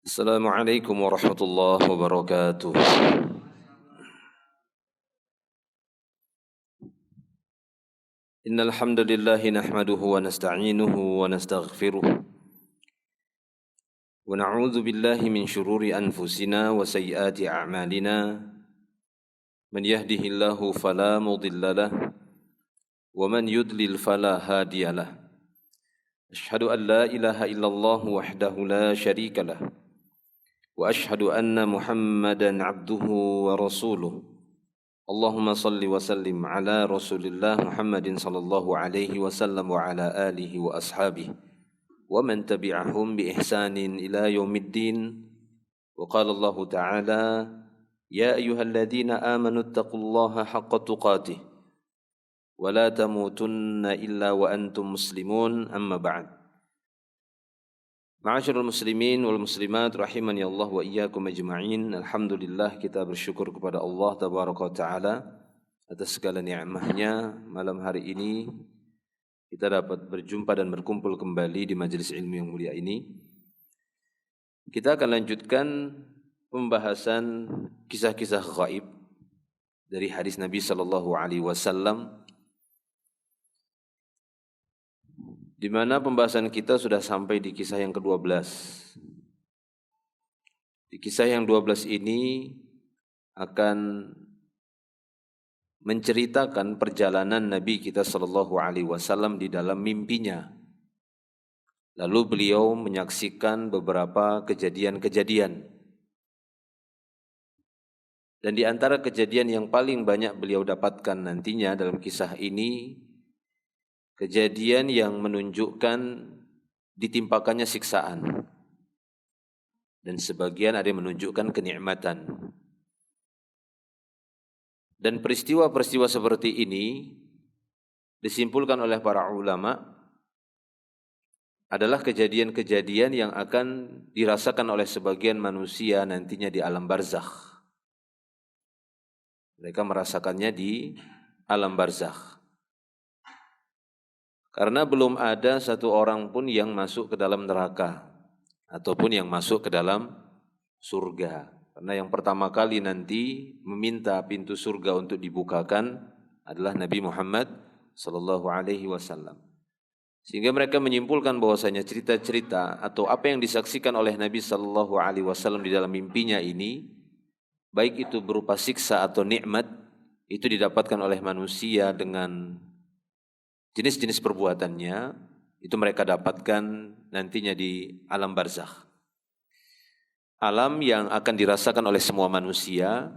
Assalamualaikum warahmatullahi wabarakatuh. Innal hamdalillah nahmaduhu wa nasta'inuhu wa nastaghfiruh wa na'udzu billahi min shururi anfusina wa sayyiati a'malina. Man yahdihillahu fala mudilla lahu wa man yudlil fala hadiya lahu. Ashhadu an la ilaha illallah wahdahu la syarika lahu wa ashhadu anna Muhammadan abduhu wa rasuluh. Allahumma salli wa sallim ala Rasulillah Muhammadin sallallahu alaihi wasallam wa ala alihi wa ashabihi wa man tabi'ahum bi ihsanin ila yaumiddin. Wa qala Allah ta'ala ya ayyuhalladzina amanu taqullaha haqqa tuqatih wa la tamutunna illa wa antum muslimun, amma ba'd. Ma'asyiral muslimin wal muslimat rahimani Allah wa iyyakum ajma'in. Alhamdulillah, kita bersyukur kepada Allah tabaraka wa taala atas segala nikmatnya. Malam hari ini kita dapat berjumpa dan berkumpul kembali di majelis ilmu yang mulia ini. Kita akan lanjutkan pembahasan kisah-kisah gaib dari hadis Nabi sallallahu alaihi wasallam, di mana pembahasan kita sudah sampai di kisah yang ke-12. Di kisah yang 12 ini akan menceritakan perjalanan Nabi kita sallallahu alaihi wasallam di dalam mimpinya. Lalu beliau menyaksikan beberapa kejadian-kejadian. Dan di antara kejadian yang paling banyak beliau dapatkan nantinya dalam kisah ini, kejadian yang menunjukkan ditimpakannya siksaan, dan sebagian ada yang menunjukkan kenikmatan. Dan peristiwa-peristiwa seperti ini disimpulkan oleh para ulama adalah kejadian-kejadian yang akan dirasakan oleh sebagian manusia nantinya di alam barzakh. Mereka merasakannya di alam barzakh. Karena belum ada satu orang pun yang masuk ke dalam neraka ataupun yang masuk ke dalam surga. Karena yang pertama kali nanti meminta pintu surga untuk dibukakan adalah Nabi Muhammad sallallahu alaihi wasallam. Sehingga mereka menyimpulkan bahwasanya cerita-cerita atau apa yang disaksikan oleh Nabi sallallahu alaihi wasallam di dalam mimpinya ini, baik itu berupa siksa atau nikmat, itu didapatkan oleh manusia dengan jenis-jenis perbuatannya, itu mereka dapatkan nantinya di alam barzakh. Alam yang akan dirasakan oleh semua manusia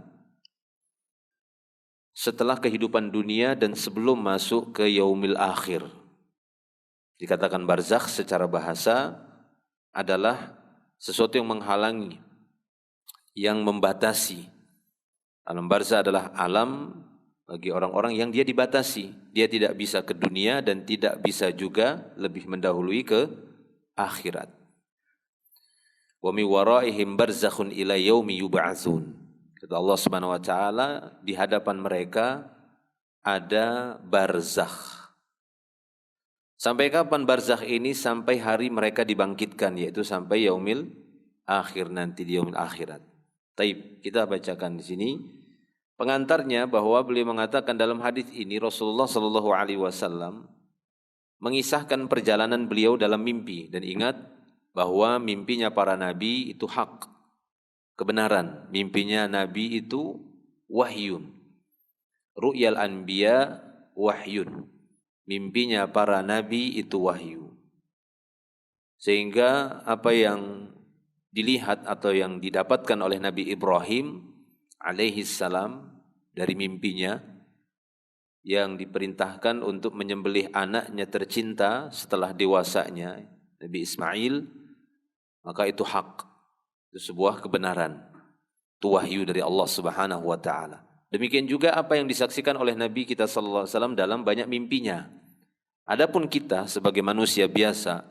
setelah kehidupan dunia dan sebelum masuk ke yaumil akhir. Dikatakan barzakh secara bahasa adalah sesuatu yang menghalangi, yang membatasi. Alam barzakh adalah alam bagi orang-orang yang dia dibatasi. Dia tidak bisa ke dunia dan tidak bisa juga lebih mendahului ke akhirat. Wa mi waraihim barzakhun ila yaumi yub'atsun. Kata Allah Subhanahu wa taala, di hadapan mereka ada barzakh. Sampai kapan barzakh ini? Sampai hari mereka dibangkitkan, yaitu sampai yaumil akhir nanti, di yaumil akhirat. Taib, kita bacakan di sini pengantarnya, bahwa beliau mengatakan dalam hadis ini Rasulullah sallallahu alaihi wasallam mengisahkan perjalanan beliau dalam mimpi. Dan ingat bahwa mimpinya para nabi itu hak, kebenaran. Mimpinya nabi itu wahyun. Ru'yal anbiya wahyun. Mimpinya para nabi itu wahyu. Sehingga apa yang dilihat atau yang didapatkan oleh Nabi Ibrahim alaihi salam dari mimpinya, yang diperintahkan untuk menyembelih anaknya tercinta setelah dewasanya, Nabi Ismail, maka itu hak, itu sebuah kebenaran, itu wahyu dari Allah Subhanahu wa taala. Demikian juga apa yang disaksikan oleh Nabi kita sallallahu alaihi wasallam dalam banyak mimpinya. Adapun kita sebagai manusia biasa,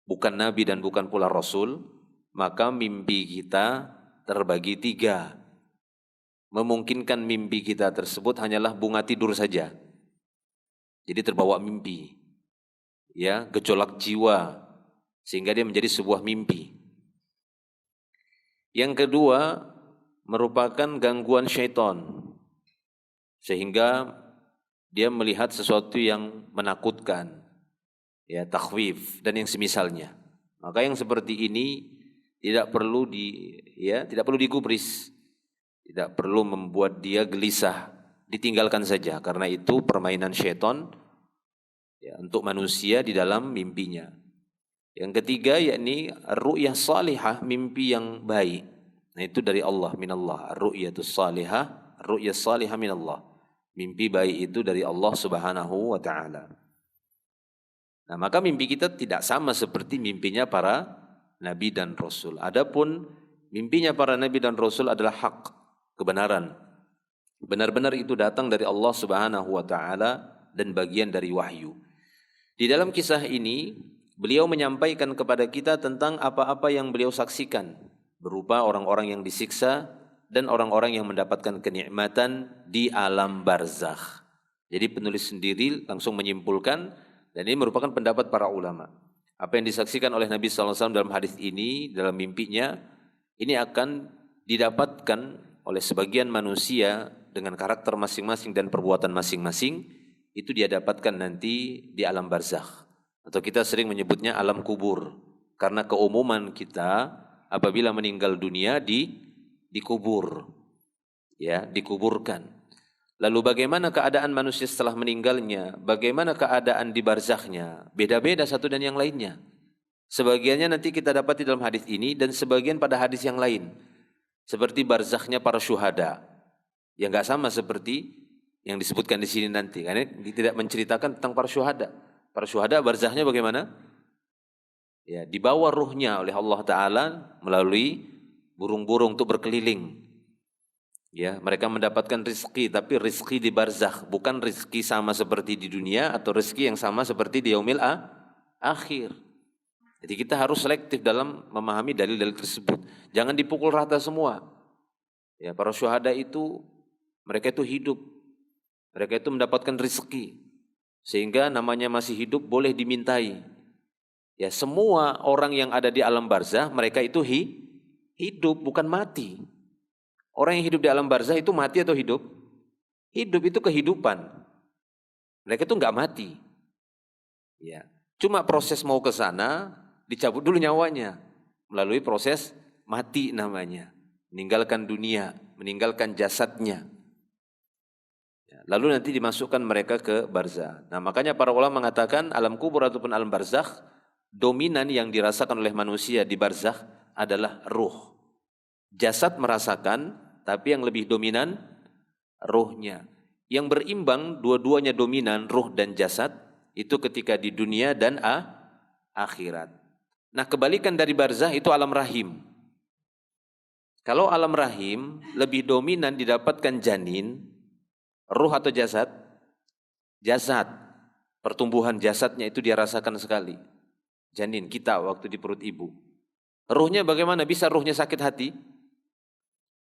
bukan nabi dan bukan pula rasul, maka mimpi kita terbagi 3. Memungkinkan mimpi kita tersebut hanyalah bunga tidur saja. Jadi terbawa mimpi, ya, gejolak jiwa, sehingga dia menjadi sebuah mimpi. Yang kedua, merupakan gangguan syaitan, sehingga dia melihat sesuatu yang menakutkan, ya, takhwif dan yang semisalnya. Maka yang seperti ini tidak perlu tidak perlu digubris, tidak perlu membuat dia gelisah, ditinggalkan saja, karena itu permainan syaitan, ya, untuk manusia di dalam mimpinya. Yang ketiga yakni ru'yah salihah, mimpi yang baik. Nah itu dari Allah, minallah. Ru'yatus salihah, ru'yah salihah minallah. Mimpi baik itu dari Allah Subhanahu wa taala. Nah, maka mimpi kita tidak sama seperti mimpinya para nabi dan rasul. Adapun mimpinya para nabi dan rasul adalah hak, kebenaran. Benar-benar itu datang dari Allah Subhanahu wa taala dan bagian dari wahyu. Di dalam kisah ini beliau menyampaikan kepada kita tentang apa-apa yang beliau saksikan, berupa orang-orang yang disiksa dan orang-orang yang mendapatkan kenikmatan di alam barzakh. Jadi penulis sendiri langsung menyimpulkan, dan ini merupakan pendapat para ulama. Apa yang disaksikan oleh Nabi SAW dalam hadis ini, dalam mimpinya, ini akan didapatkan oleh sebagian manusia dengan karakter masing-masing dan perbuatan masing-masing, itu dia dapatkan nanti di alam barzakh. Atau kita sering menyebutnya alam kubur, karena keumuman kita apabila meninggal dunia dikubur, ya, dikuburkan. Lalu bagaimana keadaan manusia setelah meninggalnya? Bagaimana keadaan di barzakhnya? Beda-beda satu dan yang lainnya. Sebagiannya nanti kita dapati dalam hadis ini dan sebagian pada hadis yang lain. Seperti barzakhnya para syuhada, yang enggak sama seperti yang disebutkan di sini nanti. Karena tidak menceritakan tentang para syuhada. Para syuhada barzakhnya bagaimana? Ya, dibawa ruhnya oleh Allah Ta'ala melalui burung-burung untuk berkeliling. Ya, mereka mendapatkan rizki, tapi rizki di barzakh, bukan rizki sama seperti di dunia atau rizki yang sama seperti di yaumil akhir. Jadi kita harus selektif dalam memahami dalil-dalil tersebut. Jangan dipukul rata semua. Ya, para syuhada itu mereka itu hidup, mereka itu mendapatkan rizki, sehingga namanya masih hidup boleh dimintai. Ya, semua orang yang ada di alam barzakh mereka itu hidup, bukan mati. Orang yang hidup di alam barzakh itu mati atau hidup? Hidup itu kehidupan. Mereka itu enggak mati. Ya, cuma proses mau ke sana dicabut dulu nyawanya melalui proses mati namanya, meninggalkan dunia, meninggalkan jasadnya. Ya, lalu nanti dimasukkan mereka ke barzakh. Nah, makanya para ulama mengatakan alam kubur ataupun alam barzakh, dominan yang dirasakan oleh manusia di barzakh adalah ruh. Jasad merasakan, tapi yang lebih dominan ruhnya. Yang berimbang dua-duanya dominan, ruh dan jasad, itu ketika di dunia dan akhirat. Nah, kebalikan dari barzakh itu alam rahim. Kalau alam rahim lebih dominan didapatkan janin, ruh atau jasad? Jasad. Pertumbuhan jasadnya itu dia rasakan sekali. Janin kita waktu di perut ibu. Ruhnya bagaimana? Bisa ruhnya sakit hati?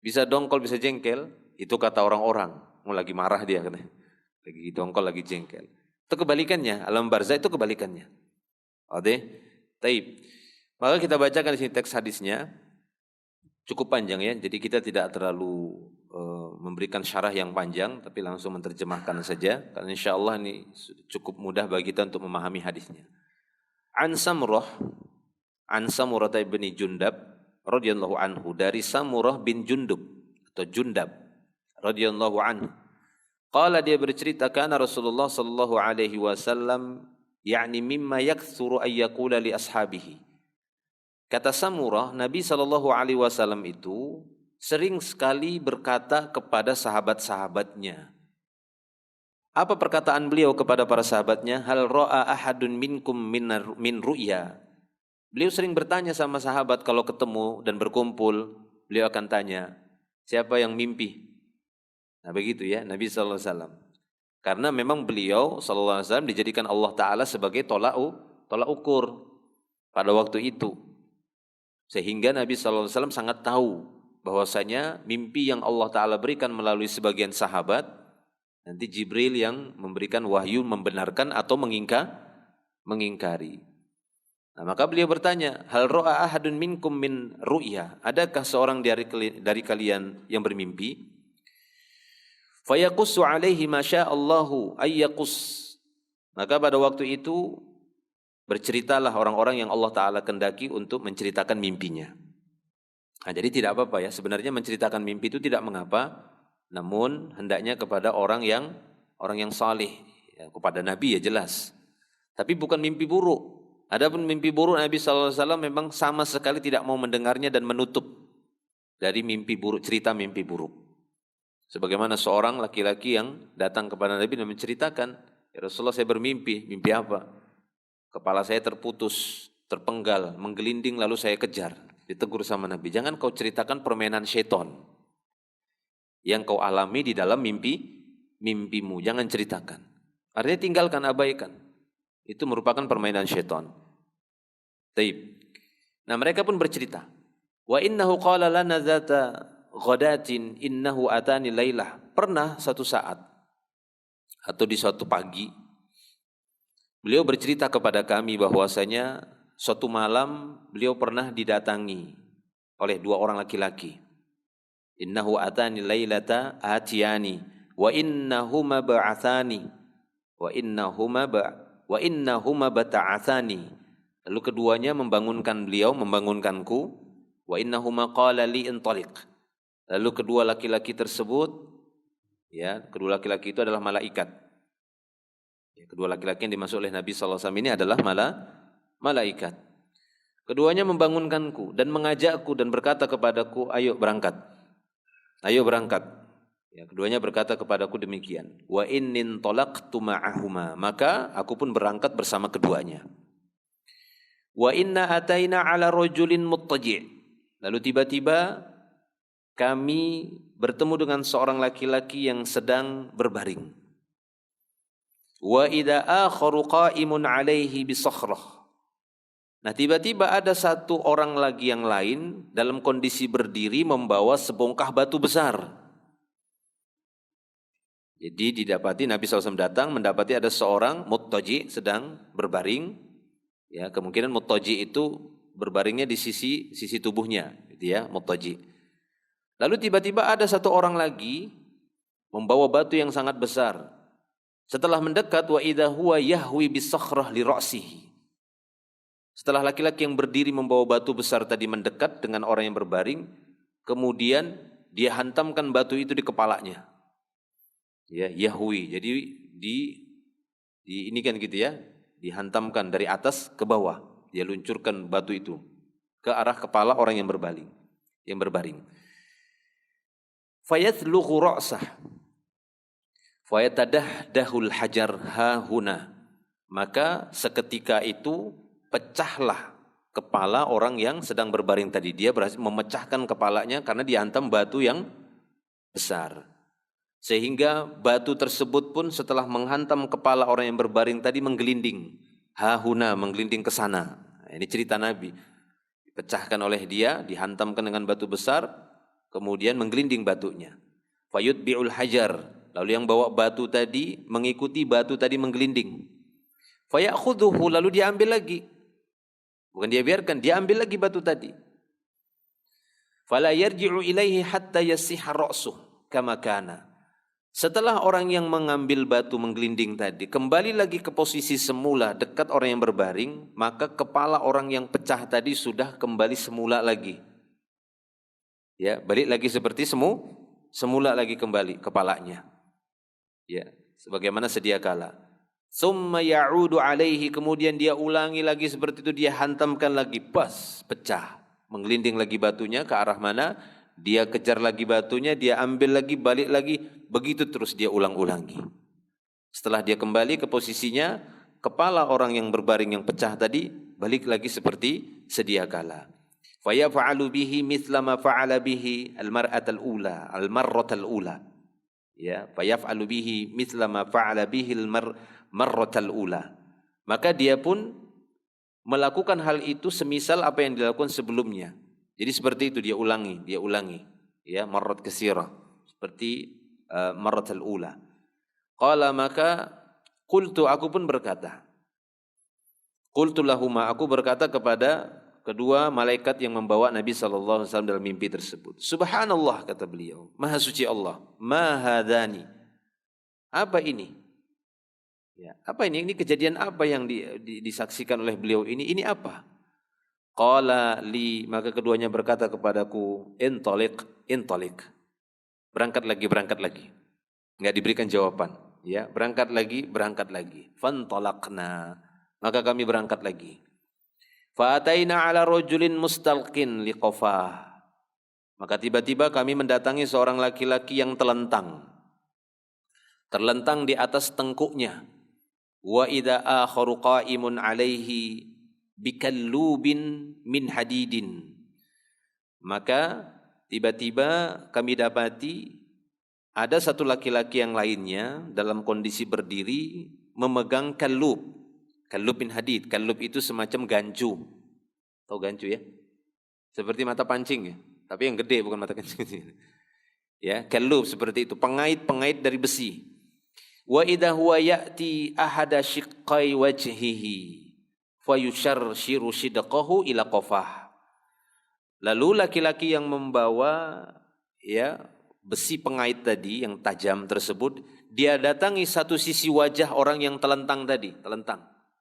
Bisa dongkol, bisa jengkel, itu kata orang-orang. Mau lagi marah dia katanya. Lagi dongkol, lagi jengkel. Itu kebalikannya, alam barzakh itu kebalikannya. Oke? Taib. Maka kita bacakan di sini teks hadisnya. Cukup panjang ya, jadi kita tidak terlalu memberikan syarah yang panjang, tapi langsung menerjemahkan saja. Karena insya Allah ini cukup mudah bagi kita untuk memahami hadisnya. An Samurah bin Jundab radhiyallahu anhu, dari Samurah bin Jundub atau Jundab radhiyallahu anhu. Qala, dia bercerita, kana Rasulullah sallallahu alaihi wasallam yakni mimma yaktsuru ay yaqula li ashabihi. Kata Samurah, Nabi sallallahu alaihi wasallam itu sering sekali berkata kepada sahabat-sahabatnya. Apa perkataan beliau kepada para sahabatnya? Hal ra'a ahadun minkum min ru'ya. Beliau sering bertanya sama sahabat kalau ketemu dan berkumpul, beliau akan tanya, siapa yang mimpi? Nah begitu ya Nabi SAW. Karena memang beliau SAW dijadikan Allah Ta'ala sebagai tolak ukur pada waktu itu. Sehingga Nabi SAW sangat tahu bahwasanya mimpi yang Allah Ta'ala berikan melalui sebagian sahabat, nanti Jibril yang memberikan wahyu membenarkan atau mengingkari. Nah, maka beliau bertanya, hal ra'a ahadun minkum min ru'ya? Adakah seorang dari kalian yang bermimpi? Fayaqussu alaihi ma sya'allahu ayyaqus. Maka pada waktu itu berceritalah orang-orang yang Allah Ta'ala kendaki untuk menceritakan mimpinya. Nah, jadi tidak apa-apa ya, sebenarnya menceritakan mimpi itu tidak mengapa, namun hendaknya kepada orang yang saleh, ya, kepada Nabi ya jelas. Tapi bukan mimpi buruk. Adapun mimpi buruk, Nabi SAW memang sama sekali tidak mau mendengarnya dan menutup dari mimpi buruk, cerita mimpi buruk. Sebagaimana seorang laki-laki yang datang kepada Nabi dan menceritakan, ya Rasulullah, saya bermimpi. Mimpi apa? Kepala saya terputus, terpenggal, menggelinding lalu saya kejar. Ditegur sama Nabi, jangan kau ceritakan permainan syaitan yang kau alami di dalam mimpimu, jangan ceritakan. Artinya tinggalkan, abaikan. Itu merupakan permainan syaitan. Taib. Nah, mereka pun bercerita. Wa innahu qala lana dzata ghadatin innahu atani lailah. Pernah satu saat atau di suatu pagi beliau bercerita kepada kami bahwasanya suatu malam beliau pernah didatangi oleh dua orang laki-laki. Innahu atani lailata atiyani wa innahuma ba'athani wa innahuma bata'athani. Lalu keduanya membangunkanku. Wa innahuma qala li intaliq. Lalu kedua laki-laki tersebut, ya, kedua laki-laki itu adalah malaikat. Ya, kedua laki-laki yang dimaksud oleh Nabi SAW ini adalah malaikat. Keduanya membangunkanku dan mengajakku dan berkata kepadaku, ayo berangkat. Ayo berangkat. Ya, keduanya berkata kepadaku demikian. Wa innin talaqtu ma'ahuma. Maka aku pun berangkat bersama keduanya. Wa inna ataina ala rajulin muttaji'. Lalu tiba-tiba kami bertemu dengan seorang laki-laki yang sedang berbaring. Wa idza akharu qa'imun 'alaihi bisakhrah. Nah, tiba-tiba ada satu orang lagi yang lain dalam kondisi berdiri membawa sebongkah batu besar. Jadi didapati Nabi SAW datang mendapati ada seorang muttaji sedang berbaring. Ya, kemungkinan muttaji itu berbaringnya di sisi tubuhnya, gitu ya, muttaji. Lalu tiba-tiba ada satu orang lagi membawa batu yang sangat besar. Setelah mendekat, wa idza huwa yahwi bisakhrah li ra'sihi. Setelah laki-laki yang berdiri membawa batu besar tadi mendekat dengan orang yang berbaring, kemudian dia hantamkan batu itu di kepalanya. Ya, yahwi. Jadi ini kan gitu ya, dihantamkan dari atas ke bawah. Dia luncurkan batu itu ke arah kepala orang yang berbaring. Fayatlughu ra'sah. Fayatadahdahul hajar hahuna. Maka seketika itu pecahlah kepala orang yang sedang berbaring tadi. Dia berhasil memecahkan kepalanya karena dihantam batu yang besar. Sehingga batu tersebut pun setelah menghantam kepala orang yang berbaring tadi menggelinding. Hahuna, menggelinding ke sana. Ini cerita Nabi. Dipecahkan oleh dia, dihantamkan dengan batu besar, kemudian menggelinding batunya. Fayutbi'ul hajar. Lalu yang bawa batu tadi mengikuti batu tadi menggelinding. Fayakhudhuhu, lalu dia ambil lagi. Bukan dia biarkan, dia ambil lagi batu tadi. Fala yarji'u ilaihi hatta yasiha ra'suh kama kana. Setelah orang yang mengambil batu menggelinding tadi kembali lagi ke posisi semula dekat orang yang berbaring, maka kepala orang yang pecah tadi sudah kembali semula lagi. Ya, balik lagi seperti semula lagi kembali kepalanya. Ya, sebagaimana sedia kala. Summa ya'udu alaihi, kemudian dia ulangi lagi seperti itu, dia hantamkan lagi, pas, pecah. Menggelinding lagi batunya ke arah mana, dia kejar lagi batunya, dia ambil lagi, balik lagi, begitu terus dia ulang-ulangi. Setelah dia kembali ke posisinya, kepala orang yang berbaring yang pecah tadi, balik lagi seperti sedia kala. Fayaf'alu bihi mithla ma fa'ala bihi al-mar'atal ula, al-marratal ula. Ya, fayaf'alu bihi mithla ma fa'ala bihi marratal ula. Maka dia pun melakukan hal itu semisal apa yang dilakukan sebelumnya. Jadi seperti itu dia ulangi. Ya, marrat katsira. Seperti marratal ula. Qala, maka qultu, aku pun berkata. Qultu lahuma, aku berkata kepada kedua malaikat yang membawa Nabi SAW dalam mimpi tersebut. Subhanallah, kata beliau, Maha suci Allah. Ma hadani, apa ini? Ya, apa ini? Ini kejadian apa yang disaksikan oleh beliau ini? Ini apa? Qala li, maka keduanya berkata kepadaku, intaliq, intaliq. Berangkat lagi. Enggak diberikan jawaban. Ya, berangkat lagi. Fantalaqna, maka kami berangkat lagi. Fa'ataina ala rajulin mustalqin liqafah. Maka tiba-tiba kami mendatangi seorang laki-laki yang terlentang di atas tengkuknya. Wa idza akharu qa'imun alaihi bikallubin min hadidin. Maka tiba-tiba kami dapati ada satu laki-laki yang lainnya dalam kondisi berdiri memegang kallub. Kallub min hadid. Kallub itu semacam gancu. Tahu gancu ya? Seperti mata pancing ya, tapi yang gede bukan mata pancing. Ya, kallub seperti itu, pengait-pengait dari besi. Wa idza huwa ya'ti ahada shiqqai wajhihi fayusharshiru shidqahu ila qafah. Lalu laki-laki yang membawa ya besi pengait tadi yang tajam tersebut, dia datangi satu sisi wajah orang yang telentang tadi,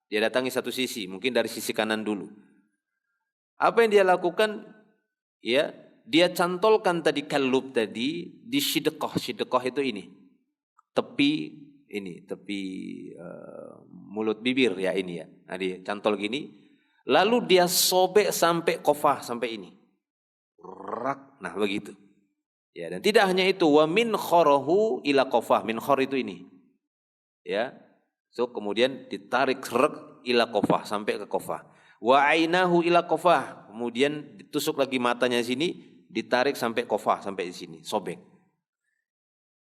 Dia datangi satu sisi, mungkin dari sisi kanan dulu. Apa yang dia lakukan? Ya, dia cantolkan tadi kallub tadi di shidqah. Shidqah itu ini. Tepi mulut bibir ya ini ya. Nah, dia cantol gini, lalu dia sobek sampai qafah, sampai ini. Rak, nah begitu. Ya, dan tidak hanya itu, wa min kharahu ila qafah. Min khar itu ini. Ya. So kemudian ditarik rak ila qafah, sampai ke qafah. Wa ainahu ila qafah. Kemudian ditusuk lagi matanya sini, ditarik sampai qafah, sampai di sini, sobek.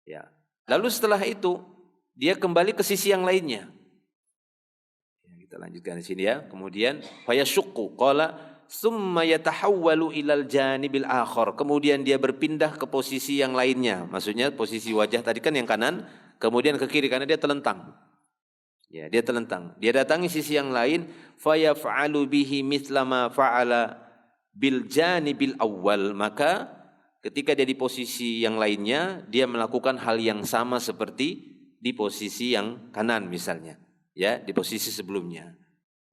Ya. Lalu setelah itu dia kembali ke sisi yang lainnya. Ya, kita lanjutkan di sini ya. Kemudian fayashuqqu qala summa yatahawwalu ilal janibil akhar. Kemudian dia berpindah ke posisi yang lainnya. Maksudnya posisi wajah tadi kan yang kanan, kemudian ke kiri karena dia telentang. Ya, dia telentang. Dia datangi sisi yang lain, fayaf'alu bihi mithla ma fa'ala bil janibil awwal. Maka ketika dia di posisi yang lainnya, dia melakukan hal yang sama seperti di posisi yang kanan misalnya. Ya, di posisi sebelumnya.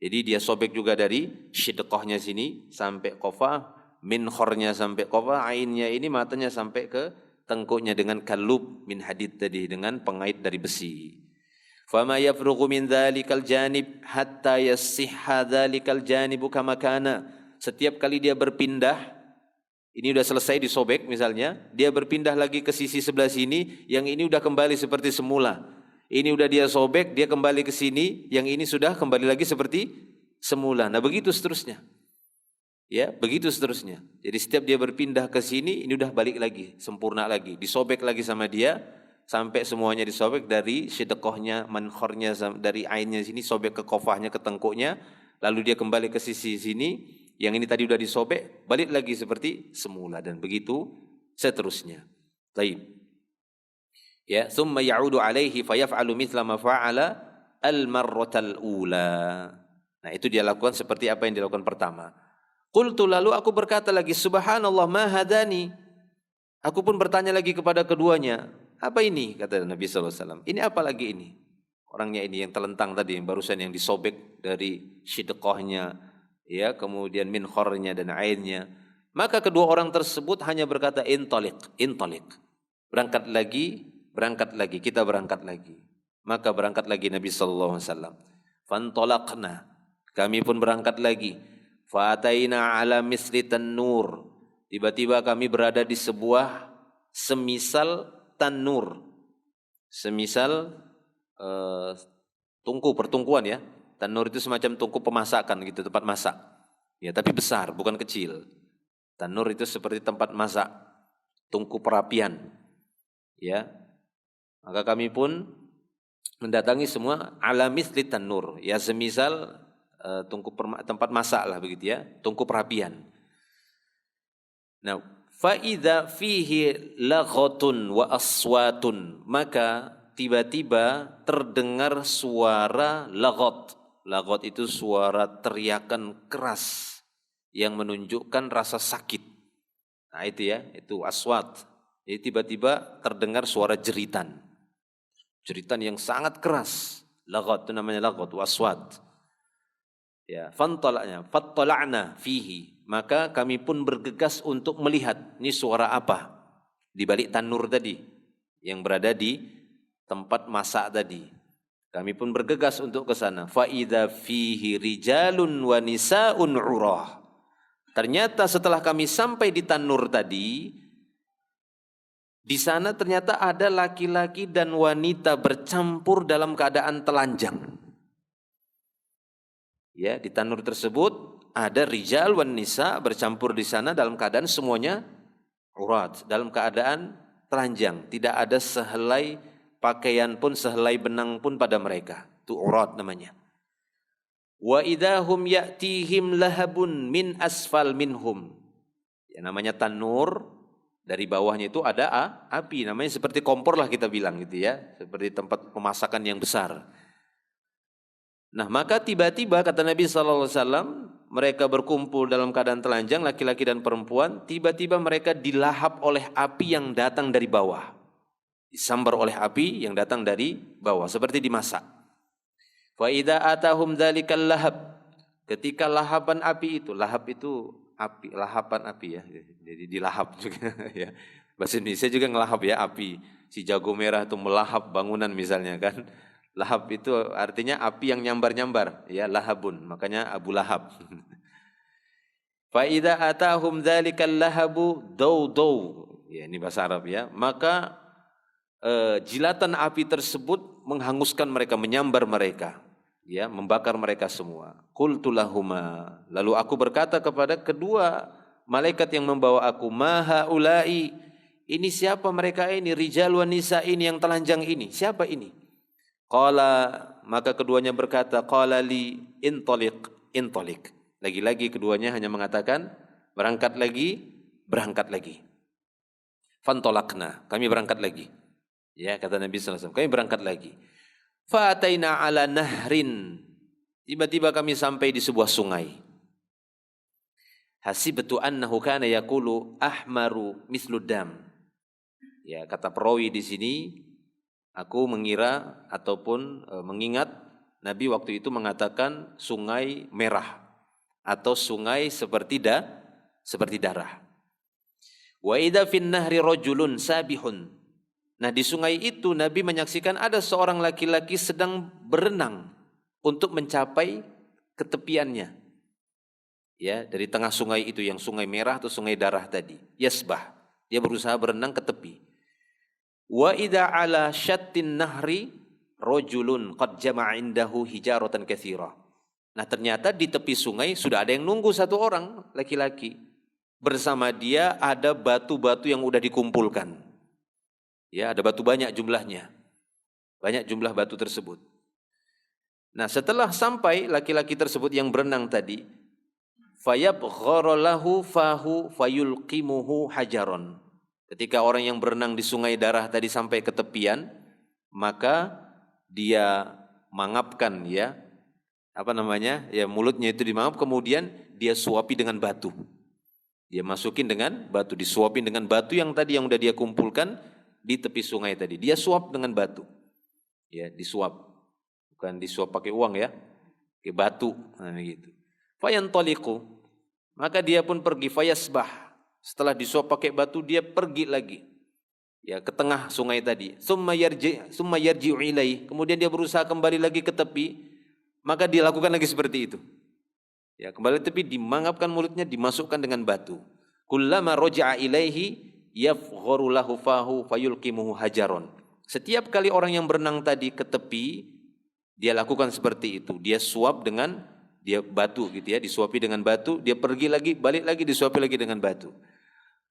Jadi dia sobek juga dari shidqahnya sini sampai qafah, min khornya sampai qafah, ainnya ini matanya sampai ke tengkuknya dengan kallub min hadid tadi, dengan pengait dari besi. Fama yafrughu min dzalikal janib hatta yassihha dzalikal janibu kama kana. Setiap kali dia berpindah, ini udah selesai disobek misalnya, dia berpindah lagi ke sisi sebelah sini, yang ini udah kembali seperti semula. Ini udah dia sobek, dia kembali ke sini, yang ini sudah kembali lagi seperti semula. Nah, begitu seterusnya. Ya, begitu seterusnya. Jadi setiap dia berpindah ke sini, ini udah balik lagi, sempurna lagi, disobek lagi sama dia. Sampai semuanya disobek dari shidqahnya, mankhornya, dari ainnya sini, sobek ke qafahnya, ke tengkuknya, lalu dia kembali ke sisi sini, yang ini tadi udah disobek, balik lagi seperti semula, dan begitu seterusnya. Baik. Ya, thumma ya'udu alaihi fayaf'alu mithla ma fa'ala al-marratal ula. Nah, itu dia lakukan seperti apa yang dilakukan pertama. Qultu, lalu aku berkata lagi, subhanallah ma hadani. Aku pun bertanya lagi kepada keduanya, apa ini? Kata Nabi SAW. Ini apa lagi ini? Orangnya ini yang telentang tadi, yang barusan yang disobek dari shidqahnya, ya, kemudian min khornya dan ainnya. Maka kedua orang tersebut hanya berkata intaliq, intaliq. Berangkat lagi, kita berangkat lagi. Maka berangkat lagi Nabi SAW. Fantalaqna, kami pun berangkat lagi. Fa'ataina ala misli tanur. Tiba-tiba kami berada di sebuah semisal tanur, semisal tungku pertungkuan ya. Tanur itu semacam tungku pemasakan gitu, tempat masak. Ya, tapi besar, bukan kecil. Tanur itu seperti tempat masak, tungku perapian. Ya. Maka kami pun mendatangi semua ala misli tanur, ya semisal tempat masak lah begitu ya, tungku perapian. Nah, fa'idha fihi laghatun wa aswatun, maka tiba-tiba terdengar suara laghat. Lagot itu suara teriakan keras yang menunjukkan rasa sakit. Nah itu ya, itu aswat. Jadi tiba-tiba terdengar suara jeritan. Jeritan yang sangat keras. Lagot itu namanya lagot, waswat. Ya, fattala'na fihi. Maka kami pun bergegas untuk melihat ini suara apa di balik tanur tadi yang berada di tempat masak tadi. Kami pun bergegas untuk ke sana. Fa idza fihi rijalun wa nisaun urah. Ternyata setelah kami sampai di tanur tadi, di sana ternyata ada laki-laki dan wanita bercampur dalam keadaan telanjang. Ya, di tanur tersebut ada rijal wan nisa bercampur di sana dalam keadaan semuanya urat, dalam keadaan telanjang, tidak ada sehelai pakaian pun, sehelai benang pun pada mereka. Itu urat namanya. Wa idahum ya'tihim lahabun min asfal minhum. Ya, namanya tanur, dari bawahnya itu ada api, namanya seperti kompor lah kita bilang gitu ya, seperti tempat pemasakan yang besar. Nah, maka tiba-tiba kata Nabi SAW, mereka berkumpul dalam keadaan telanjang, laki-laki dan perempuan, tiba-tiba mereka dilahap oleh api yang datang dari bawah. Disambar oleh api yang datang dari bawah, seperti dimasak. Fa idza atahum dzalikal lahab. Ketika lahapan api itu, lahap itu api, lahapan api ya. Jadi dilahap juga ya. Bahasa Indonesia juga ngelahap ya api. Si jago merah itu melahap bangunan misalnya kan. Lahab itu artinya api yang nyambar-nyambar, ya lahabun, makanya Abu Lahab. Fa idza atahum dzalikal lahabu daw. Ya ini bahasa Arab ya. Maka jilatan api tersebut menghanguskan mereka, menyambar mereka, ya, membakar mereka semua. Qultu lahuma, lalu aku berkata kepada kedua malaikat yang membawa aku, ma haula'i, ini siapa mereka ini, rijal wan nisa ini yang telanjang ini, siapa ini? Qala, maka keduanya berkata, qala li intaliq. Lagi-lagi keduanya hanya mengatakan berangkat lagi. Fantolakna, kami berangkat lagi. Ya, kata Nabi SAW, kami berangkat lagi. Fa'ataina ala nahrin. Tiba-tiba kami sampai di sebuah sungai. Hasibtu annahu kana yaqulu ahmaru mislud dam. Ya, kata perawi di sini, aku mengira ataupun mengingat Nabi waktu itu mengatakan sungai merah atau sungai seperti darah. Wa idza fin nahri rajulun sabihun. Nah, di sungai itu Nabi menyaksikan ada seorang laki-laki sedang berenang untuk mencapai ke tepiannya. Ya, dari tengah sungai itu yang sungai merah atau sungai darah tadi. Yasbah. Dia berusaha berenang ke tepi. Wa idza ala syattin nahri rajulun qad jama'a indahu hijaratan katsira. Nah, ternyata di tepi sungai sudah ada yang nunggu satu orang laki-laki. Bersama dia ada batu-batu yang sudah dikumpulkan. Ya, ada batu banyak jumlahnya. Banyak jumlah batu tersebut. Nah, setelah sampai laki-laki tersebut yang berenang tadi, fayabghara lahu fahu fayulqimuhu hajaron. Ketika orang yang berenang di sungai darah tadi sampai ke tepian, maka dia mangapkan ya, mulutnya itu dimangap, kemudian dia suapi dengan batu. Dia masukin dengan batu, disuapin dengan batu yang tadi yang udah dia kumpulkan di tepi sungai tadi. Dia suap dengan batu. Ya, disuap. Bukan disuap pakai uang ya, pakai batu, nah gitu. Fayantaliqu, maka dia pun pergi, fayasbah. Setelah disuap pakai batu, dia pergi lagi, ya, ke tengah sungai tadi. Summa yarji'u ilaihi, kemudian dia berusaha kembali lagi ke tepi, maka dia lakukan lagi seperti itu. Ya, kembali ke tepi, dimangapkan mulutnya, dimasukkan dengan batu. Kullama raja'a ilaihi yafgharu lahu fahu fayulqimuhu hajaron. Setiap kali orang yang berenang tadi ke tepi, dia lakukan seperti itu. Dia suap dengan batu gitu ya, disuapi dengan batu, dia pergi lagi, balik lagi, disuapi lagi dengan batu.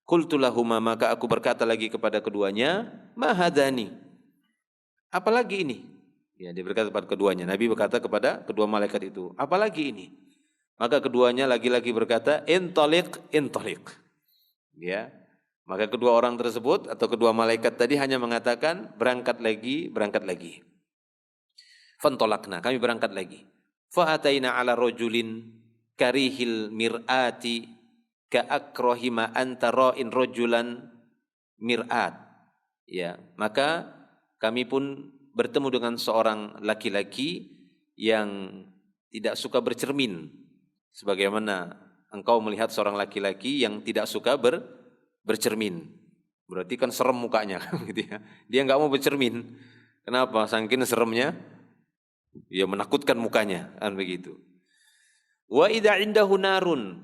Qultu lahuma, maka aku berkata lagi kepada keduanya, ma hadani, apalagi ini? Ya, dia berkata kepada keduanya. Nabi berkata kepada kedua malaikat itu, apalagi ini? Maka keduanya lagi-lagi berkata, intaliq. Ya, maka kedua orang tersebut atau kedua malaikat tadi hanya mengatakan berangkat lagi. Fantolakna, kami berangkat lagi. fa ataina ala rajulin karihil mir'ati ka akrahima anta ra'in rajulan mir'at. Ya, maka kami pun bertemu dengan seorang laki-laki yang tidak suka bercermin, sebagaimana engkau melihat seorang laki-laki yang tidak suka bercermin. Berarti kan serem mukanya, gitu ya. Dia nggak mau bercermin. Kenapa? Saking seremnya, ya menakutkan mukanya, kan begitu. Wa idza indahu narun,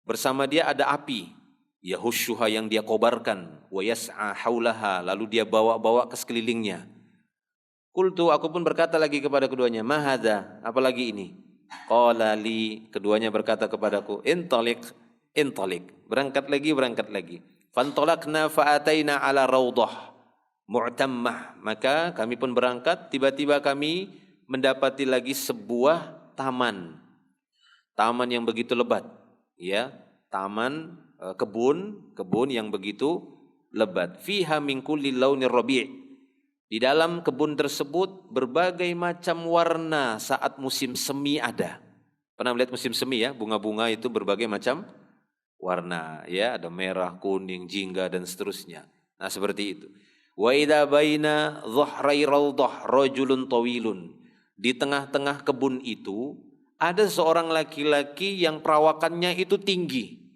bersama dia ada api, yahushuha yang dia kobarkan, wa yas'a haulaha, lalu dia bawa-bawa ke sekelilingnya. Qultu, aku pun berkata lagi kepada keduanya, ma hadza, apalagi ini? Qala li, keduanya berkata kepadaku, intalik, berangkat lagi. Fantolakna fa'ataina ala rawdah mu'tammah, maka kami pun berangkat, tiba-tiba kami mendapati lagi sebuah taman yang begitu lebat, ya, taman kebun yang begitu lebat. Fiha min kulli launir rabi', di dalam kebun tersebut berbagai macam warna saat musim semi ada. Pernah melihat musim semi ya, bunga-bunga itu berbagai macam warna, ya, ada merah, kuning, jingga dan seterusnya. Nah, seperti itu. Wa idza baina dhuhrai rawdah rajulun tawilun, di tengah-tengah kebun itu ada seorang laki-laki yang perawakannya itu tinggi.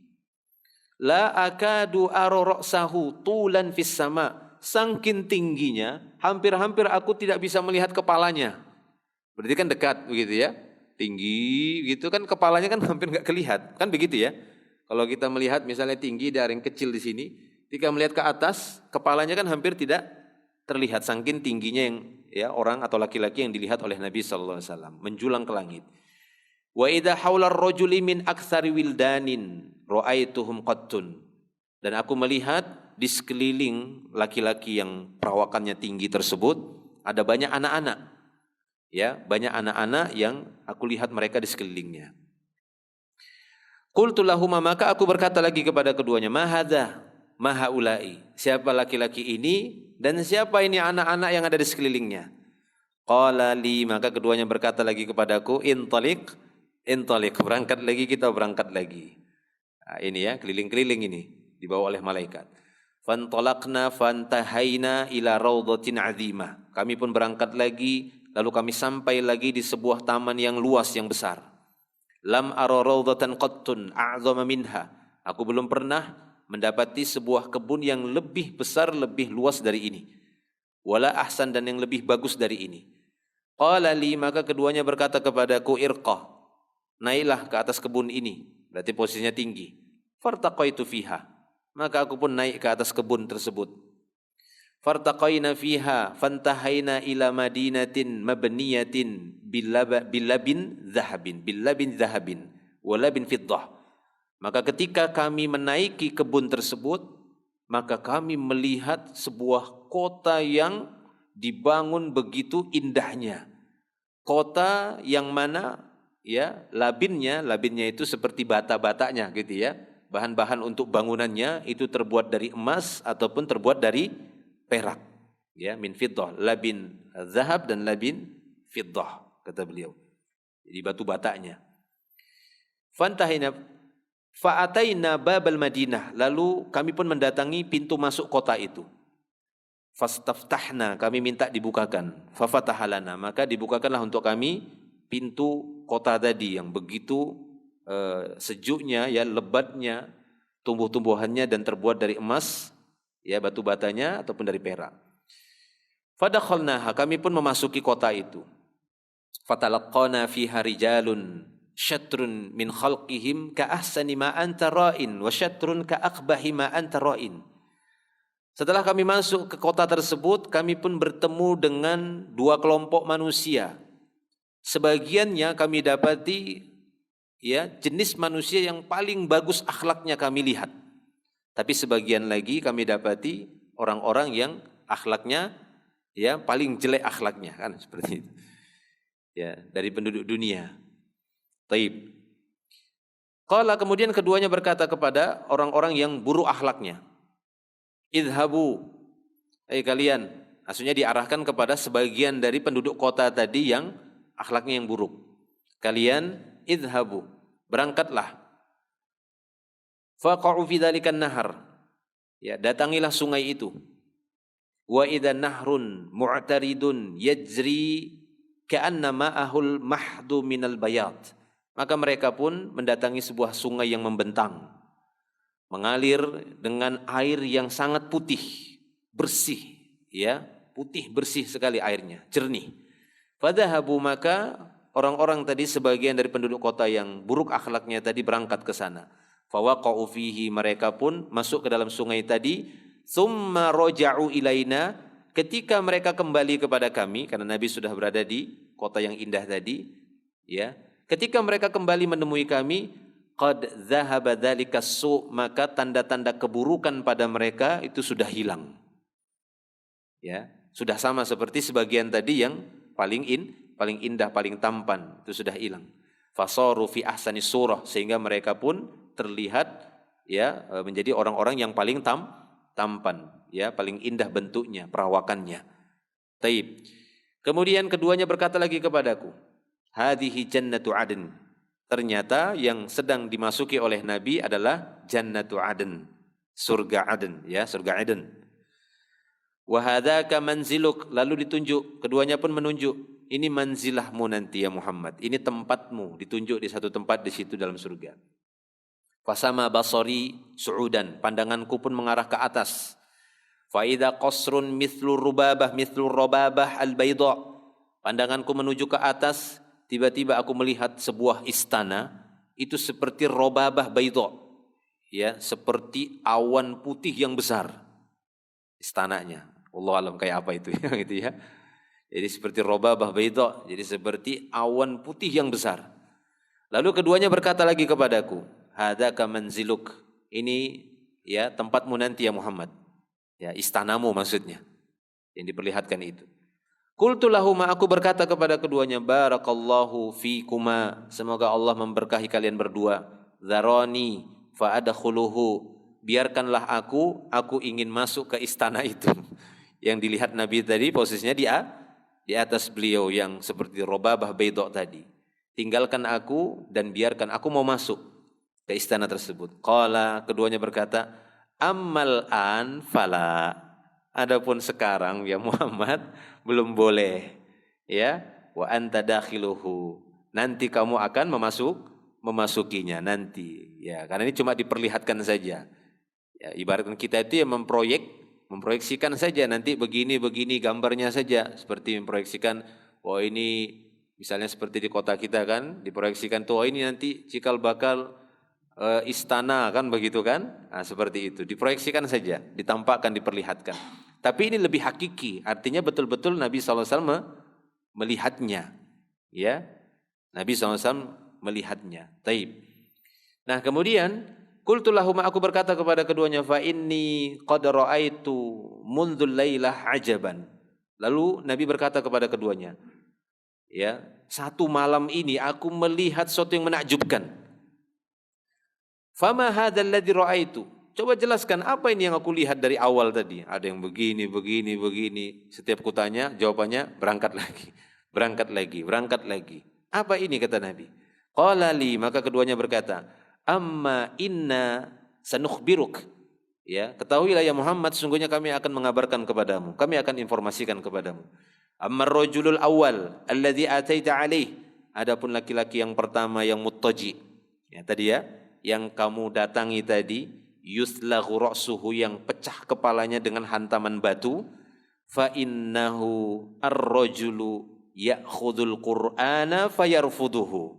La akadu ara ra'sahu tulan fis sama, saking tingginya hampir-hampir aku tidak bisa melihat kepalanya. Berarti kan dekat begitu ya, tinggi gitu kan, kepalanya kan hampir nggak kelihatan, kan begitu ya. Kalau kita melihat misalnya tinggi dari yang kecil di sini, ketika melihat ke atas, kepalanya kan hampir tidak terlihat, saking tingginya yang, ya, orang atau laki-laki yang dilihat oleh Nabi sallallahu alaihi wasallam menjulang ke langit. Wa idza haular rajuli min aktsari wildanin ra'aituhum qattun, dan aku melihat di sekeliling laki-laki yang perawakannya tinggi tersebut ada banyak anak-anak, ya, banyak anak-anak yang aku lihat mereka di sekelilingnya. Qultu lahuma, maka aku berkata lagi kepada keduanya, ma hadza ma haula'i, siapa laki-laki ini dan siapa ini anak-anak yang ada di sekelilingnya? Qala li, maka keduanya berkata lagi kepadaku, intalik, berangkat lagi. Nah, ini ya, keliling-keliling ini dibawa oleh malaikat. Fantolakna fantahaina ila rawdatin azimah, kami pun berangkat lagi, lalu kami sampai lagi di sebuah taman yang luas, yang besar. Lam ara rawdatan qattun a'zama minha, aku belum pernah mendapati sebuah kebun yang lebih besar, lebih luas dari ini. Wala ahsan, dan yang lebih bagus dari ini. Qala li, maka keduanya berkata kepadaku, irqa, naiklah ke atas kebun ini, berarti posisinya tinggi. Fartaqaitu fiha, maka aku pun naik ke atas kebun tersebut. Fartaqaina fiha fantahaina ila madinatin mabniyatin billabin zahabin walabin fiddah. Maka ketika kami menaiki kebun tersebut, maka kami melihat sebuah kota yang dibangun begitu indahnya. Kota yang mana, ya, labinnya itu seperti bata-batanya gitu ya. Bahan-bahan untuk bangunannya itu terbuat dari emas ataupun terbuat dari perak, ya, min fiddah, labin zahab dan labin fiddah, kata beliau. Jadi batu batanya. Fantahina fa'ataina babal Madinah, lalu kami pun mendatangi pintu masuk kota itu. Fastaftahna, kami minta dibukakan. Fafatahalana, maka dibukakanlah untuk kami pintu kota tadi yang begitu sejuknya, ya, lebatnya, tumbuh-tumbuhannya dan terbuat dari emas, ya, batu batanya ataupun dari perak. Fadakhalnaha, kami pun memasuki kota itu. Fatalaqqana fiha rijalun syatrun min khalqihim ka ahsani ma anta ra'in wa syatrun ka aqbahi ma anta ra'in. Setelah kami masuk ke kota tersebut, kami pun bertemu dengan dua kelompok manusia. Sebagiannya kami dapati, ya, jenis manusia yang paling bagus akhlaknya kami lihat. Tapi sebagian lagi kami dapati orang-orang yang akhlaknya, ya, paling jelek akhlaknya, kan seperti itu. Ya, dari penduduk dunia. Taib. Qala, kemudian keduanya berkata kepada orang-orang yang buruk akhlaknya, idhabu, kalian, maksudnya diarahkan kepada sebagian dari penduduk kota tadi yang akhlaknya yang buruk. kalian idhabu, berangkatlah. Faqa'u fi dzalikan nahar. Ya, datangilah sungai itu. Wa idza nahrun mu'taridun yajri ka'anna ma'ahul mahdu minal bayad. Maka mereka pun mendatangi sebuah sungai yang membentang, mengalir dengan air yang sangat putih, bersih, ya, putih bersih sekali airnya, jernih. Fadhahabu, maka orang-orang tadi sebagian dari penduduk kota yang buruk akhlaknya tadi berangkat ke sana. Fawaqa'u fihi, mereka pun masuk ke dalam sungai tadi. Tsumma raja'u ilaina, ketika mereka kembali kepada kami, karena Nabi sudah berada di kota yang indah tadi, ya. Ketika mereka kembali menemui kami, qad dzahaba dzalika su', maka tanda-tanda keburukan pada mereka itu sudah hilang. Ya, sudah sama seperti sebagian tadi yang paling indah, paling tampan, itu sudah hilang. Fasaru fi ahsani surah, sehingga mereka pun terlihat, ya, menjadi orang-orang yang paling tampan, ya, paling indah bentuknya, perawakannya. Taib. Kemudian keduanya berkata lagi kepadaku, hadhihi jannatu adn. Ternyata yang sedang dimasuki oleh Nabi adalah jannatu adn, surga Aden, ya, surga Aden. Wa hadzaka manziluk, lalu ditunjuk, keduanya pun menunjuk, ini manzilahmu nanti ya Muhammad, ini tempatmu, ditunjuk di satu tempat di situ dalam surga. Fasama basari su'udan, pandanganku pun mengarah ke atas. Fa idza qasrun mithlu rababah al-bayda, pandanganku menuju ke atas, tiba-tiba aku melihat sebuah istana, itu seperti robabah bayda, ya, seperti awan putih yang besar istananya. Allah alam kayak apa itu ya, gitu ya. Jadi seperti robabah bayda, jadi seperti awan putih yang besar. Lalu keduanya berkata lagi kepadaku, hadzaka manziluk, ini, ya, tempatmu nanti ya Muhammad, ya, istanamu maksudnya yang diperlihatkan itu. Qultu lahuma, aku berkata kepada keduanya, barakallahu fikuma, semoga Allah memberkahi kalian berdua. Dzarani fa adkhuluhu, biarkanlah aku ingin masuk ke istana itu. Yang dilihat Nabi tadi posisinya di atas beliau yang seperti robabah bayda tadi. Tinggalkan aku dan biarkan aku mau masuk ke istana tersebut. Qala, keduanya berkata, ammal an fala, adapun sekarang ya Muhammad belum boleh, ya, wa anta dakhiluhu, nanti kamu akan memasukinya nanti, ya, karena ini cuma diperlihatkan saja, ya, ibaratkan kita itu yang memproyeksikan saja, nanti begini gambarnya saja, seperti memproyeksikan, oh ini misalnya seperti di kota kita kan, diproyeksikan tuh, oh ini nanti cikal bakal istana kan, begitu kan? Nah, seperti itu, diproyeksikan saja, ditampakkan, diperlihatkan. Tapi ini lebih hakiki, artinya betul-betul Nabi SAW melihatnya, ya, Nabi SAW melihatnya. Taib. Nah kemudian, qultu lahuma, aku berkata kepada keduanya, fa inni qad ra'aitu mundhul lailah ajaban. Lalu Nabi berkata kepada keduanya, ya, satu malam ini aku melihat sesuatu yang menakjubkan. Fama hadzal ladzi ra'aitu, coba jelaskan apa ini yang aku lihat dari awal tadi. Ada yang begini. Setiap kutanya, jawabannya berangkat lagi. Apa ini, kata Nabi? Qala li, maka keduanya berkata, amma inna sanukhbiruk, ya, ketahuilah ya Muhammad, sungguhnya kami akan mengabarkan kepadamu, kami akan informasikan kepadamu. Amma ar-rajulul awwal alladzi ataita alaih, adapun laki-laki yang pertama yang muttaji, ya, tadi ya, yang kamu datangi tadi, yuslaghu ra'suhu, yang pecah kepalanya dengan hantaman batu, fa innahu ar-rajulu ya'khudul qur'ana fayarfuduhu,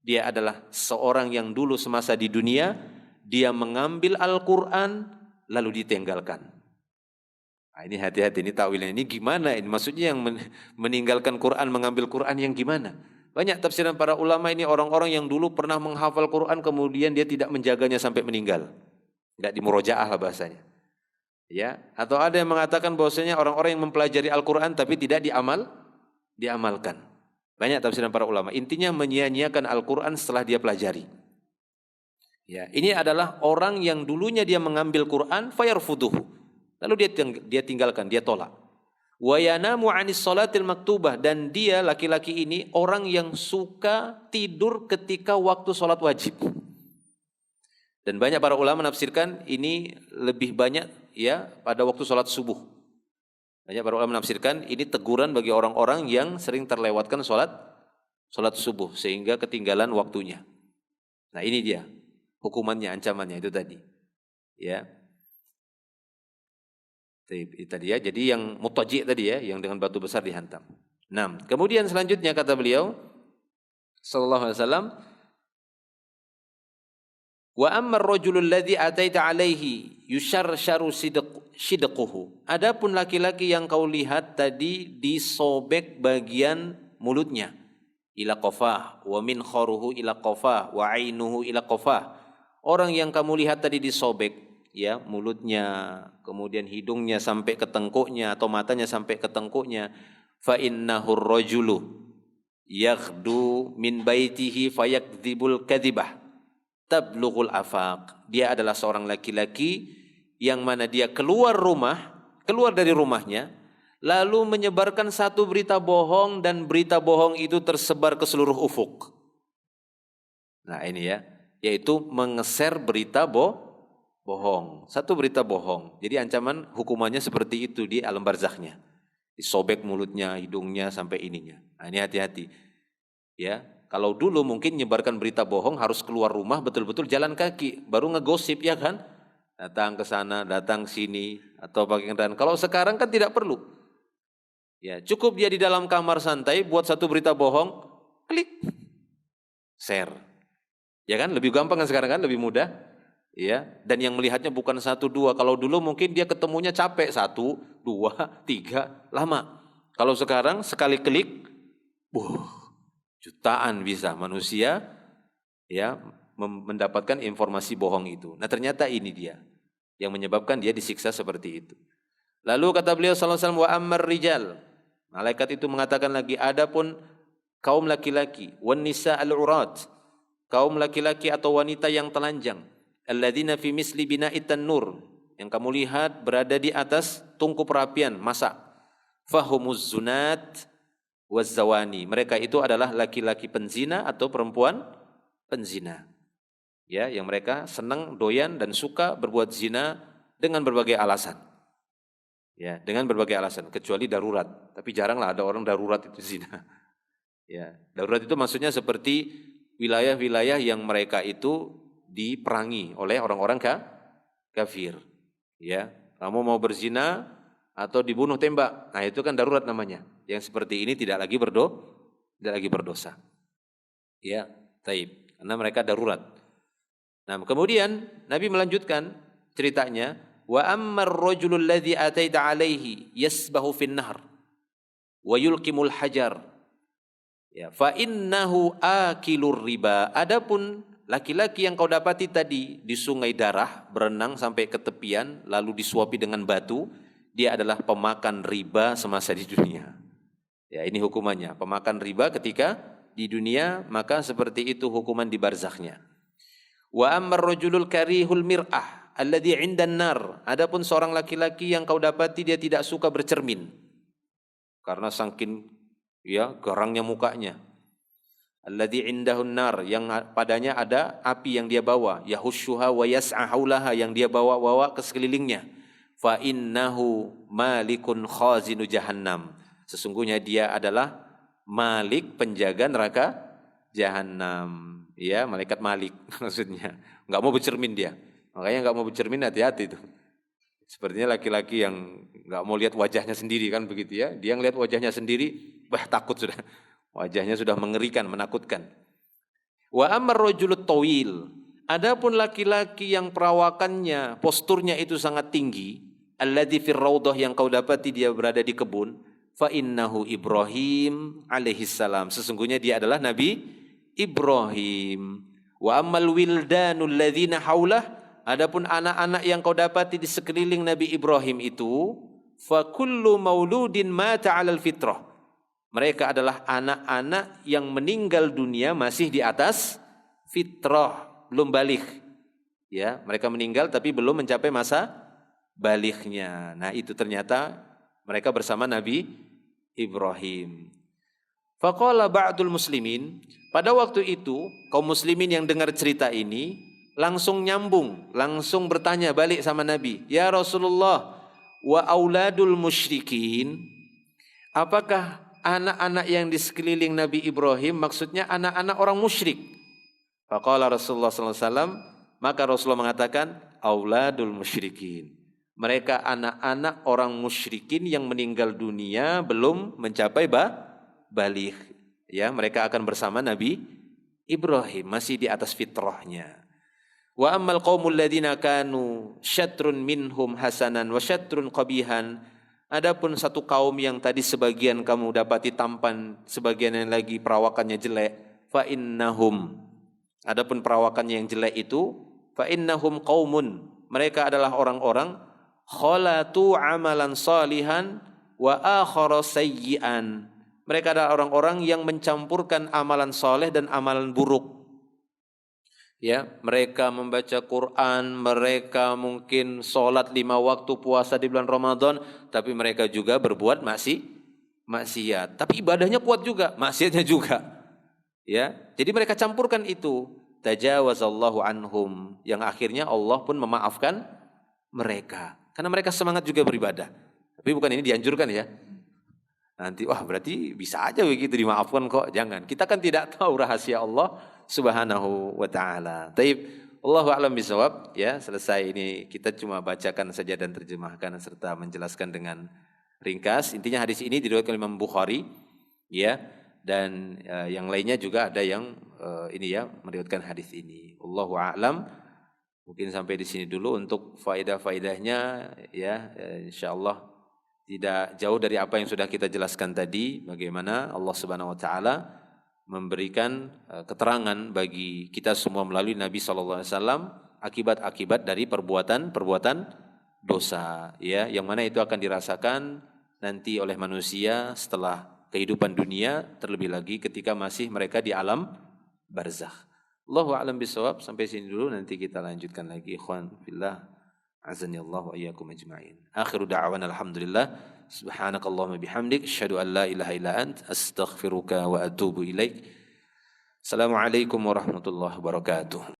dia adalah seorang yang dulu semasa di dunia dia mengambil Al-Qur'an lalu ditinggalkan. Nah, ini hati-hati, ini takwilnya ini gimana, ini maksudnya yang meninggalkan Quran, mengambil Quran yang gimana? Banyak tafsiran para ulama, ini orang-orang yang dulu pernah menghafal Quran kemudian dia tidak menjaganya sampai meninggal. Enggak dimurojaah lah bahasanya. Ya, atau ada yang mengatakan bahwasanya orang-orang yang mempelajari Al-Quran tapi tidak diamalkan. Banyak tafsiran para ulama. Intinya menyia-nyiakan Al-Quran setelah dia pelajari. Ya, ini adalah orang yang dulunya dia mengambil Quran, fayarfuduhu, lalu dia tinggalkan, dia tolak. Wa yanamu 'anis shalatil maktubah, dan dia laki-laki ini orang yang suka tidur ketika waktu salat wajib. Dan banyak para ulama menafsirkan ini lebih banyak ya pada waktu salat subuh. Banyak para ulama menafsirkan ini teguran bagi orang-orang yang sering terlewatkan salat subuh sehingga ketinggalan waktunya. Nah, ini dia hukumannya, ancamannya itu tadi. Ya. Itu tadi ya. Jadi yang mutaji tadi ya, yang dengan batu besar dihantam. Nah, kemudian selanjutnya kata beliau sallallahu alaihi wasallam, wa ammar rajulul ladzi ataita alaihi yusharsharu shidquhu. Adapun laki-laki yang kau lihat tadi disobek bagian mulutnya ila qafah wa min kharuhu ila qafah wa ainuhu ila qafah. Orang yang kamu lihat tadi disobek ya mulutnya, kemudian hidungnya sampai ke tengkuknya atau matanya sampai ke tengkuknya, fa innahur rajulu yaghdu min baitihi fayakdzibul kadzibah tablughul afaq. Dia adalah seorang laki-laki yang mana dia keluar dari rumahnya, lalu menyebarkan satu berita bohong, dan berita bohong itu tersebar ke seluruh ufuk. Nah ini ya, yaitu mengeser berita bohong. Satu berita bohong. Jadi ancaman hukumannya seperti itu di alam barzakhnya. Disobek mulutnya, hidungnya sampai ininya. Nah ini hati-hati. Ya. Kalau dulu mungkin menyebarkan berita bohong harus keluar rumah betul-betul jalan kaki, baru ngegosip ya kan? Datang ke sana, datang sini, atau pakai kendaraan. Kalau sekarang kan tidak perlu. Ya, cukup dia di dalam kamar santai buat satu berita bohong, klik, share. Ya kan? Lebih gampang kan sekarang kan? Lebih mudah. Ya, dan yang melihatnya bukan satu dua. Kalau dulu mungkin dia ketemunya capek, satu, dua, tiga, lama. Kalau sekarang sekali klik, jutaan bisa manusia ya mendapatkan informasi bohong itu. Nah ternyata ini dia yang menyebabkan dia disiksa seperti itu. Lalu kata beliau sallallahu alaihi wasallam, wa ammar rijal, malaikat itu mengatakan lagi, adapun kaum laki-laki, wan nisa al-urat, kaum laki-laki atau wanita yang telanjang, alladzina fi misli bina'it tan-nur, yang kamu lihat berada di atas tungku perapian masak, fahumuz zunat wazzawani, mereka itu adalah laki-laki penzina atau perempuan penzina. Ya, yang mereka senang, doyan dan suka berbuat zina dengan berbagai alasan. Ya, dengan berbagai alasan, kecuali darurat. Tapi jaranglah ada orang darurat itu zina. Ya, darurat itu maksudnya seperti wilayah-wilayah yang mereka itu diperangi oleh orang-orang kafir. Ya, kamu mau berzina atau dibunuh tembak. Nah, itu kan darurat namanya. Yang seperti ini tidak lagi berdosa. Ya, taib. Karena mereka darurat. Nah, kemudian Nabi melanjutkan ceritanya, wa ammar rajulul ladzi ataita alaihi yasbahu fin nahr wa yulqimul hajar. Ya, fa innahu akilur riba. Adapun laki-laki yang kau dapati tadi di sungai darah berenang sampai ke tepian lalu disuapi dengan batu, dia adalah pemakan riba semasa di dunia. Ya, ini hukumannya, pemakan riba ketika di dunia, maka seperti itu hukuman di barzakhnya. Wa ammar rajulul karihul mir'ah alladhi 'indan nar. Adapun seorang laki-laki yang kau dapati dia tidak suka bercermin karena saking ya garangnya mukanya. Alladhi 'indahun nar, yang padanya ada api yang dia bawa, yahushuha wa yas'a haulaha, yang dia bawa-bawa ke sekelilingnya. Fa innahu malikun khazinu jahannam. Sesungguhnya dia adalah malik, penjaga neraka jahannam. Ya, malaikat Malik maksudnya. Enggak mau bercermin dia. Makanya enggak mau bercermin, hati-hati itu. Sepertinya laki-laki yang enggak mau lihat wajahnya sendiri kan begitu ya. Dia ngelihat wajahnya sendiri, takut sudah. Wajahnya sudah mengerikan, menakutkan. Wa ammar rajulut tawil. Adapun laki-laki yang perawakannya, posturnya itu sangat tinggi, alladzi fir raudhah, yang kau dapati dia berada di kebun, fa innahu Ibrahim alaihi salam. Sesungguhnya dia adalah Nabi Ibrahim. Wa ammal wildanul ladzina haulah, adapun anak-anak yang kau dapati di sekeliling Nabi Ibrahim itu, fa kullu mauludin mata 'alal fitrah. Mereka adalah anak-anak yang meninggal dunia masih di atas fitrah, belum baligh. Ya, mereka meninggal tapi belum mencapai masa balighnya. Nah, itu ternyata Mereka bersama Nabi Ibrahim. Faqala ba'dul muslimin, pada waktu itu kaum muslimin yang dengar cerita ini langsung nyambung, langsung bertanya balik sama Nabi, "Ya Rasulullah, wa auladul musyrikin?" Apakah anak-anak yang di sekeliling Nabi Ibrahim maksudnya anak-anak orang musyrik? Faqala Rasulullah sallallahu alaihi wasallam, maka Rasulullah mengatakan, auladul musyrikin. Mereka anak-anak orang musyrikin yang meninggal dunia belum mencapai baligh. Ya, mereka akan bersama Nabi Ibrahim, masih di atas fitrahnya. Wa ammal qaumul ladzina kanu syatrun minhum hasanan wa syatrun qabihan. Adapun satu kaum yang tadi sebagian kamu dapati tampan, sebagian yang lagi perawakannya jelek, fa innahum. Adapun perawakannya yang jelek itu, fa innahum qaumun. Mereka adalah orang-orang khalatu amalan salihan wa akhara sayyi'an. Mereka adalah orang-orang yang mencampurkan amalan soleh dan amalan buruk. Ya, mereka membaca Quran, mereka mungkin sholat 5 waktu, puasa di bulan Ramadan, tapi mereka juga berbuat maksiat. Tapi ibadahnya kuat juga, maksiatnya juga. Ya, jadi mereka campurkan itu. Tajawazallahu anhum, yang akhirnya Allah pun memaafkan mereka. Karena mereka semangat juga beribadah. Tapi bukan ini dianjurkan ya. Nanti wah berarti bisa aja begitu dimaafkan kok. Jangan. Kita kan tidak tahu rahasia Allah Subhanahu wa taala. Taib, Allahu a'lam bishawab. Ya, selesai ini kita cuma bacakan saja dan terjemahkan serta menjelaskan dengan ringkas. Intinya hadis ini diriwayatkan Imam Bukhari, ya. Dan yang lainnya juga ada yang ini ya meriwayatkan hadis ini. Allahu a'lam. Mungkin sampai di sini dulu untuk faedah-faedahnya ya, insyaallah tidak jauh dari apa yang sudah kita jelaskan tadi, bagaimana Allah Subhanahu wa taala memberikan keterangan bagi kita semua melalui Nabi sallallahu alaihi wasallam akibat-akibat dari perbuatan dosa, ya, yang mana itu akan dirasakan nanti oleh manusia setelah kehidupan dunia, terlebih lagi ketika masih mereka di alam barzakh. Allahu a'lam bishawab. Sampai sini dulu, nanti kita lanjutkan lagi. Ikhwan fillah, azani Allah wa iyyakum ajma'in. Akhiru da'wana alhamdulillah. Subhanakallahumma bihamdik, asyhadu an la ilaha illa ant, astaghfiruka wa atubu ilaik. Assalamualaikum warahmatullahi wabarakatuh.